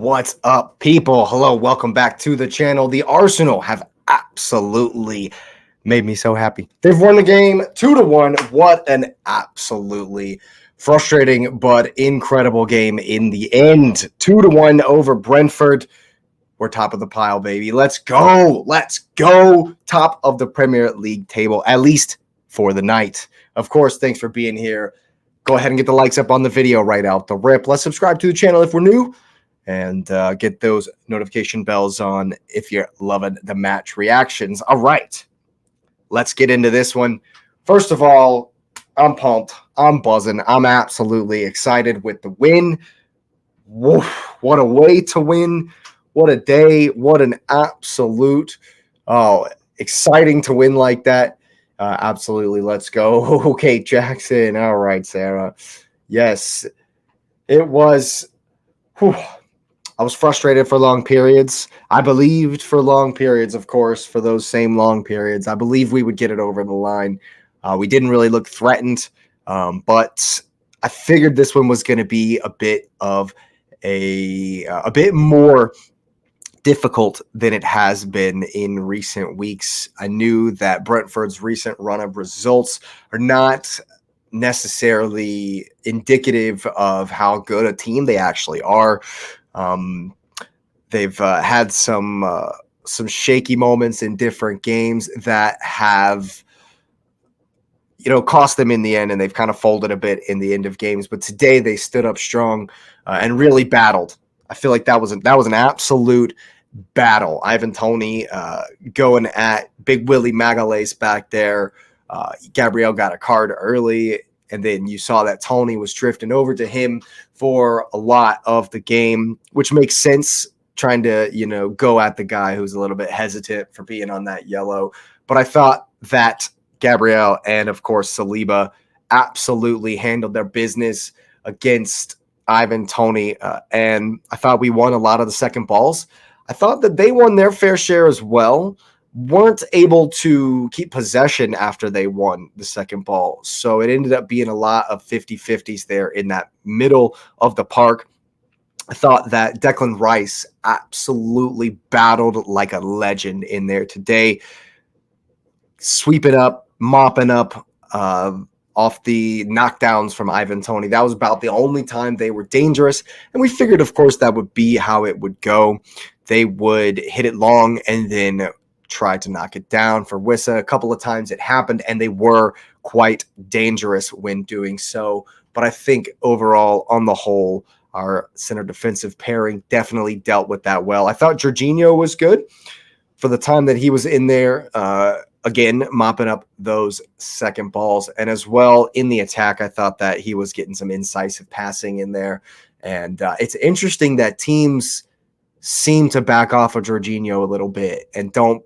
What's up, people? Hello, welcome back to the channel. The Arsenal have absolutely made me so happy. They've won the game 2-1. What an absolutely frustrating but incredible game in the end. 2-1 over Brentford. We're top of the pile, baby. Let's go. Let's go. Top of the Premier League table, at least for the night. Of course, thanks for being here. Go ahead and get the likes up on the video right out the rip. Let's subscribe to the channel if we're new. And get those notification bells on if you're loving the match reactions. All right, let's get into this one. First of all, I'm pumped. I'm buzzing. I'm absolutely excited with the win. Woof, what a way to win. What a day. What an absolute exciting to win like that. Absolutely. Let's go. Okay, Jackson. All right, Sarah. Yes, it was. Whew. I was frustrated for long periods. I believed for long periods, of course, for those same long periods. I believe we would get it over the line. We didn't really look threatened, but I figured this one was going to be a bit of a bit more difficult than it has been in recent weeks. I knew that Brentford's recent run of results are not necessarily indicative of how good a team they actually are. They've had some shaky moments in different games that have, cost them in the end, and they've kind of folded a bit in the end of games. But today they stood up strong and really battled. I feel like that was an absolute battle. Ivan Toney going at Big Willie Magalhaes back there. Gabriel got a card early, and then you saw that Toney was drifting over to him for a lot of the game, which makes sense, trying to, go at the guy who's a little bit hesitant for being on that yellow. But I thought that Gabriel and, of course, Saliba absolutely handled their business against Ivan Toney, and I thought we won a lot of the second balls. I thought that they won their fair share as well. Weren't able to keep possession after they won the second ball. So it ended up being a lot of 50-50s there in that middle of the park. I thought that Declan Rice absolutely battled like a legend in there today, sweeping up, mopping up off the knockdowns from Ivan Toney. That was about the only time they were dangerous, and we figured, of course, that would be how it would go. They would hit it long and then tried to knock it down for Wissa. A couple of times it happened, and they were quite dangerous when doing so. But I think overall, on the whole, our center defensive pairing definitely dealt with that well. I thought Jorginho was good for the time that he was in there, again, mopping up those second balls. And as well in the attack, I thought that he was getting some incisive passing in there. And it's interesting that teams seem to back off of Jorginho a little bit and don't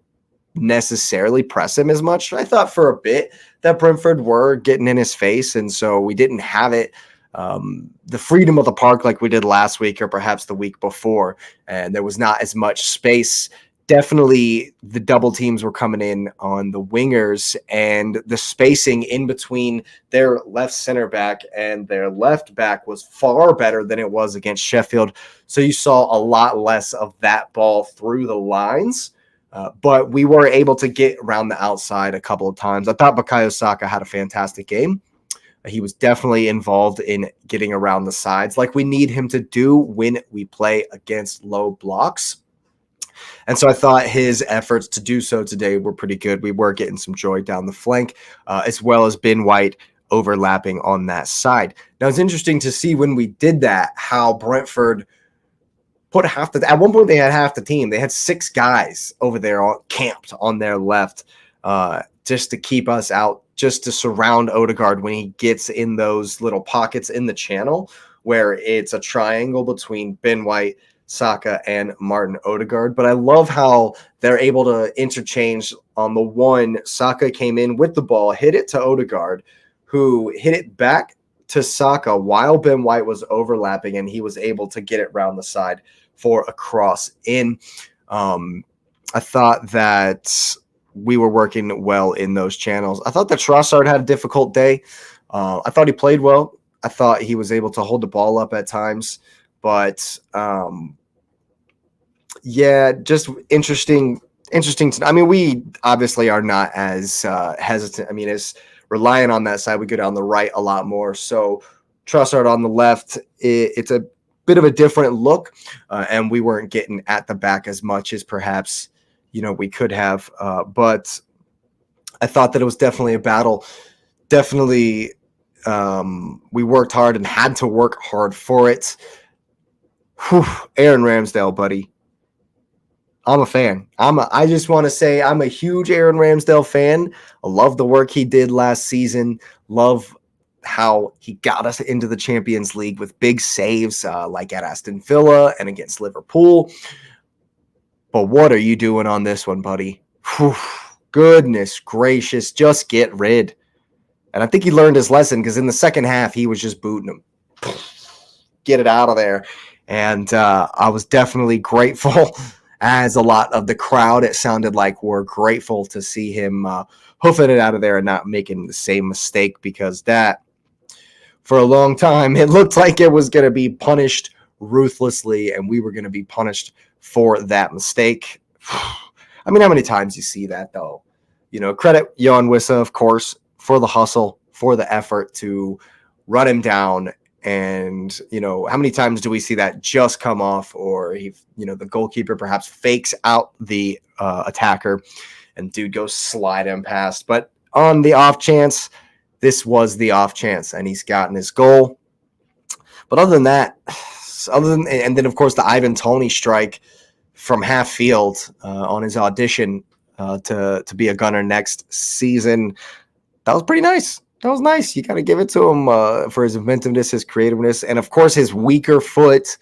necessarily press him as much. I thought for a bit that Brentford were getting in his face, and so we didn't have it the freedom of the park like we did last week or perhaps the week before, and there was not as much space. Definitely the double teams were coming in on the wingers, and the spacing in between their left center back and their left back was far better than it was against Sheffield. So you saw a lot less of that ball through the lines. But we were able to get around the outside a couple of times. I thought Bukayo Saka had a fantastic game. He was definitely involved in getting around the sides like we need him to do when we play against low blocks. And so I thought his efforts to do so today were pretty good. We were getting some joy down the flank, as well as Ben White overlapping on that side. Now, it's interesting to see when we did that, how Brentford put at one point they had half the team. They had 6 guys over there camped on their left just to keep us out, just to surround Odegaard when he gets in those little pockets in the channel where it's a triangle between Ben White, Saka, and Martin Odegaard. But I love how they're able to interchange. On the one, Saka came in with the ball, hit it to Odegaard, who hit it back to Saka while Ben White was overlapping, and he was able to get it round the side for a cross in. I thought that we were working well in those channels. I thought that Trossard had a difficult day. I thought he played well. I thought he was able to hold the ball up at times, but Yeah, just interesting. Interesting to. I mean, we obviously are not as hesitant. I mean, as relying on that side, we go down the right a lot more. So Trussard on the left, it's a bit of a different look, and we weren't getting at the back as much as perhaps we could have. But I thought that it was definitely a battle. Definitely, we worked hard and had to work hard for it. Whew, Aaron Ramsdale, buddy. I'm a fan. I just want to say I'm a huge Aaron Ramsdale fan. I love the work he did last season. Love how he got us into the Champions League with big saves like at Aston Villa and against Liverpool. But what are you doing on this one, buddy? Whew, goodness gracious, just get rid. And I think he learned his lesson because in the second half, he was just booting him. Get it out of there. And I was definitely grateful, as a lot of the crowd, it sounded like, were grateful to see him hoofing it out of there and not making the same mistake, because that, for a long time, it looked like it was going to be punished ruthlessly and we were going to be punished for that mistake. I mean, how many times you see that, though? Credit Jan Wissa, of course, for the hustle, for the effort to run him down. And, how many times do we see that just come off, or the goalkeeper perhaps fakes out the attacker and dude goes slide him past. But on the off chance, this was the off chance and he's gotten his goal. But other than that, and then of course the Ivan Toney strike from half field on his audition to be a gunner next season, that was pretty nice. That was nice. You got to give it to him for his inventiveness, his creativeness, and of course his weaker foot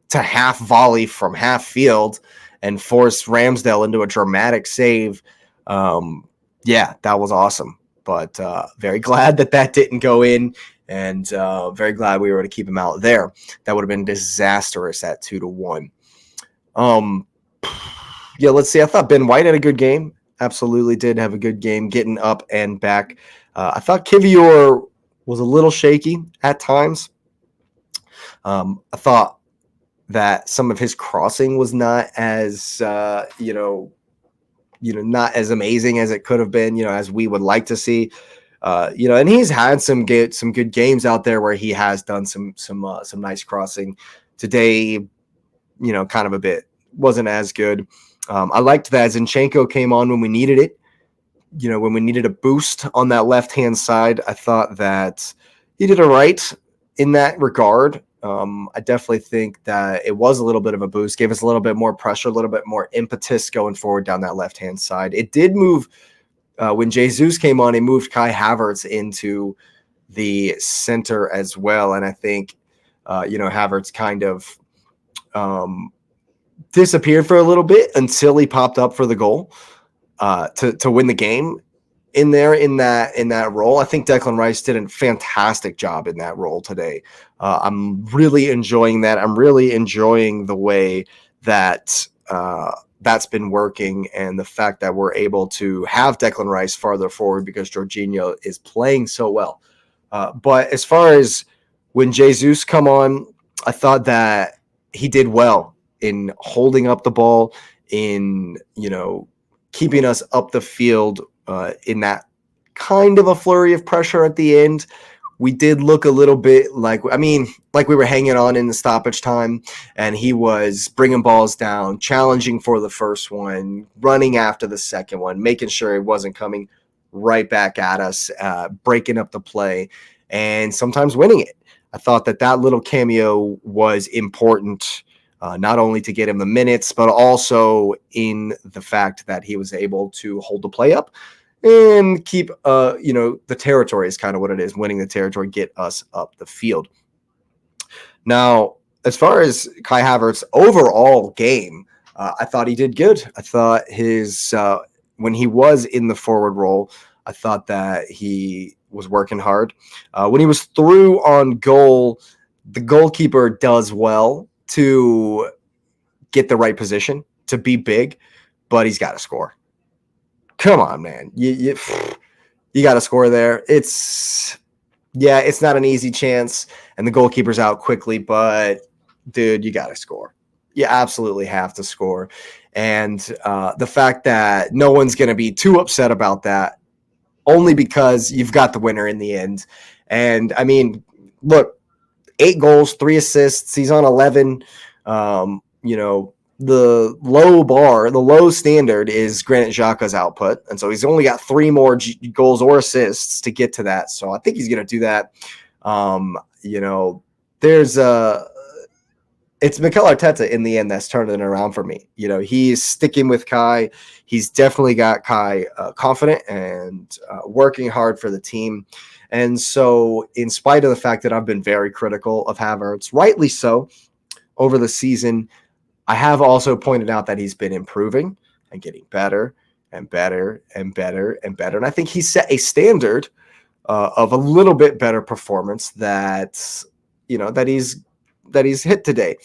to half volley from half field and force Ramsdale into a dramatic save. Yeah, that was awesome. But very glad that didn't go in, and very glad we were able to keep him out there. That would have been disastrous at 2-1. Yeah, let's see. I thought Ben White had a good game. Absolutely did have a good game, getting up and back. I thought Kivior was a little shaky at times. I thought that some of his crossing was not as not as amazing as it could have been, as we would like to see. And he's had some good games out there where he has done some nice crossing. Today, kind of a bit wasn't as good. I liked that Zinchenko came on when we needed it. When we needed a boost on that left-hand side. I thought that he did all right in that regard. I definitely think that it was a little bit of a boost, gave us a little bit more pressure, a little bit more impetus going forward down that left-hand side. It did move when Jesus came on, it moved Kai Havertz into the center as well. And I think, Havertz kind of disappeared for a little bit until he popped up for the goal to win the game in that role. I think Declan Rice did a fantastic job in that role today. I'm really enjoying that. I'm really enjoying the way that that's been working, and the fact that we're able to have Declan Rice farther forward because Jorginho is playing so well. But as far as when Jesus come on, I thought that he did well in holding up the ball, in keeping us up the field in that kind of a flurry of pressure at the end. We did look a little bit like we were hanging on in the stoppage time, and he was bringing balls down, challenging for the first one, running after the second one, making sure it wasn't coming right back at us, breaking up the play, and sometimes winning it. I thought that little cameo was important, not only to get him the minutes, but also in the fact that he was able to hold the play up and keep, the territory is kind of what it is. Winning the territory, get us up the field. Now, as far as Kai Havertz' overall game, I thought he did good. I thought his when he was in the forward role, I thought that he was working hard. When he was through on goal, the goalkeeper does well to get the right position, to be big, but he's got to score. Come on, man. You got to score there. It's not an easy chance, and the goalkeeper's out quickly, but, dude, you got to score. You absolutely have to score. And the fact that no one's going to be too upset about that, only because you've got the winner in the end. And I mean, look, 8 goals, 3 assists. He's on 11. The low standard is Granit Xhaka's output. And so he's only got 3 more goals or assists to get to that. So I think he's going to do that. It's Mikel Arteta in the end that's turning it around for me. He's sticking with Kai. He's definitely got Kai confident and working hard for the team. And so in spite of the fact that I've been very critical of Havertz, rightly so, over the season, I have also pointed out that he's been improving and getting better and better and better and better. And I think he set a standard of a little bit better performance that he's hit today.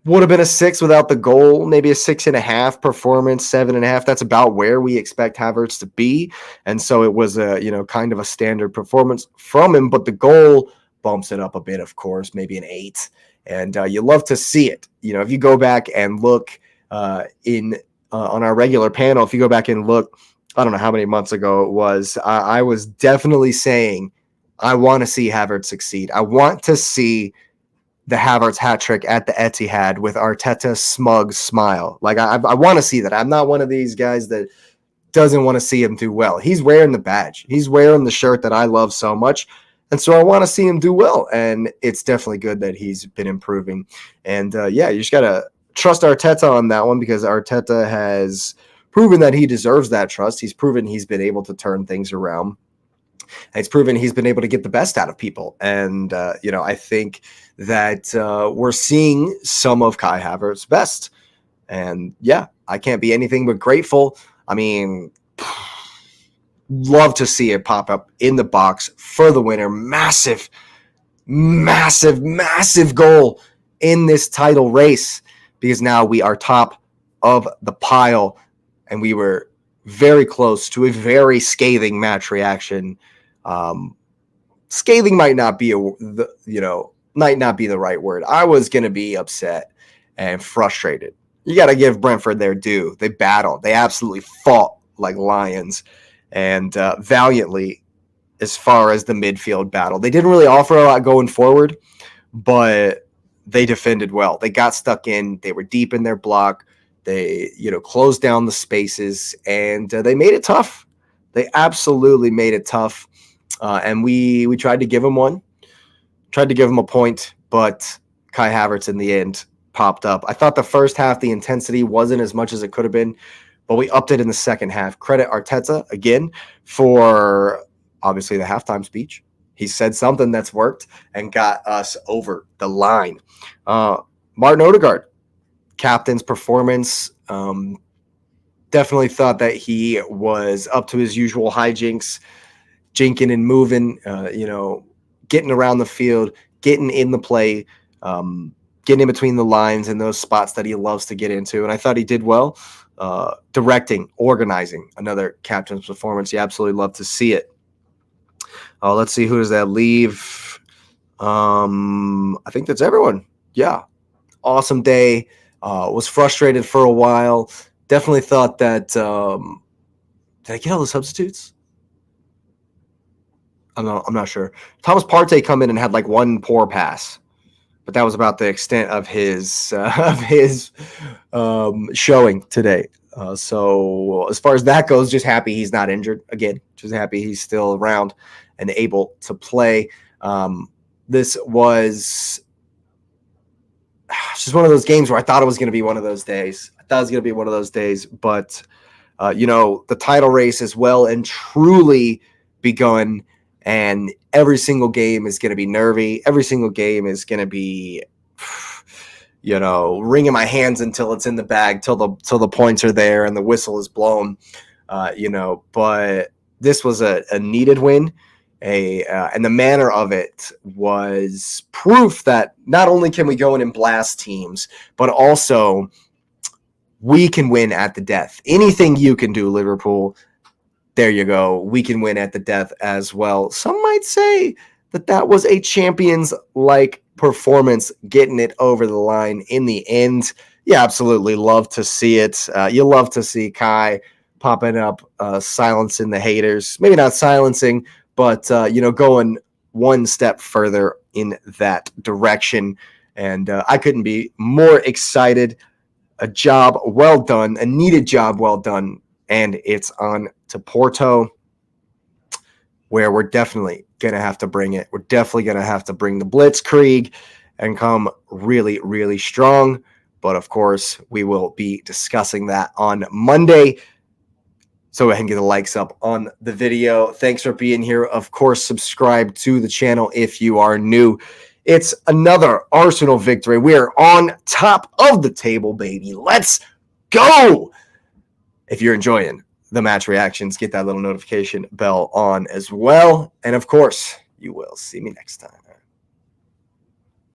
Would have been a 6 without the goal, maybe a 6.5 performance, 7.5. That's about where we expect Havertz to be. And so it was a, kind of a standard performance from him, but the goal bumps it up a bit, of course, maybe an 8. And you love to see it. If you go back and look on our regular panel, if you go back and look, I don't know how many months ago it was, I was definitely saying, I want to see Havertz succeed. I want to see the Havertz hat trick at the Etihad with Arteta's smug smile. Like, I want to see that. I'm not one of these guys that doesn't want to see him do well. He's wearing the badge. He's wearing the shirt that I love so much. And so I want to see him do well. And it's definitely good that he's been improving. And you just got to trust Arteta on that one, because Arteta has proven that he deserves that trust. He's proven he's been able to turn things around. And it's proven he's been able to get the best out of people. And, I think that we're seeing some of Kai Havertz's best. And, I can't be anything but grateful. I mean, love to see it pop up in the box for the winner. Massive, massive, massive goal in this title race, because now we are top of the pile, and we were very close to a very scathing match reaction. Scathing might not be the right word. I was going to be upset and frustrated. You got to give Brentford their due. They battled. They absolutely fought like lions, and valiantly as far as the midfield battle. They didn't really offer a lot going forward, but they defended well. They got stuck in. They were deep in their block. They, closed down the spaces, and they made it tough. They absolutely made it tough. And we tried to give him one, tried to give him a point, but Kai Havertz in the end popped up. I thought the first half, the intensity wasn't as much as it could have been, but we upped it in the second half. Credit Arteta again for obviously the halftime speech. He said something that's worked and got us over the line. Martin Odegaard, captain's performance. Definitely thought that he was up to his usual hijinks, jinking and moving, getting around the field, getting in the play, getting in between the lines in those spots that he loves to get into. And I thought he did well. Directing, organizing, another captain's performance. You absolutely love to see it. Let's see, who does that leave? I think that's everyone. Yeah. Awesome day. Was frustrated for a while. Definitely thought that did I get all the substitutes? I'm not sure. Thomas Partey come in and had like one poor pass, but that was about the extent of his showing today. So as far as that goes, just happy he's not injured again. Just happy he's still around and able to play. This was just one of those games where I thought it was going to be one of those days. But the title race is well and truly begun. And every single game is going to be nervy. Every single game is going to be, wringing my hands until it's in the bag, till the points are there and the whistle is blown. But this was a needed win. And the manner of it was proof that not only can we go in and blast teams, but also we can win at the death. Anything you can do, Liverpool, there you go. We can win at the death as well. Some might say that was a Champions-like performance, getting it over the line in the end. You absolutely love to see it. You love to see Kai popping up, silencing the haters. Maybe not silencing, but going one step further in that direction. And I couldn't be more excited. A job well done, a needed job well done. And it's on to Porto, where we're definitely going to have to bring it. We're definitely going to have to bring the blitzkrieg and come really, really strong. But of course, we will be discussing that on Monday. So go ahead and get the likes up on the video. Thanks for being here. Of course, subscribe to the channel if you are new. It's another Arsenal victory. We are on top of the table, baby. Let's go. If you're enjoying the match reactions, get that little notification bell on as well. And of course, you will see me next time.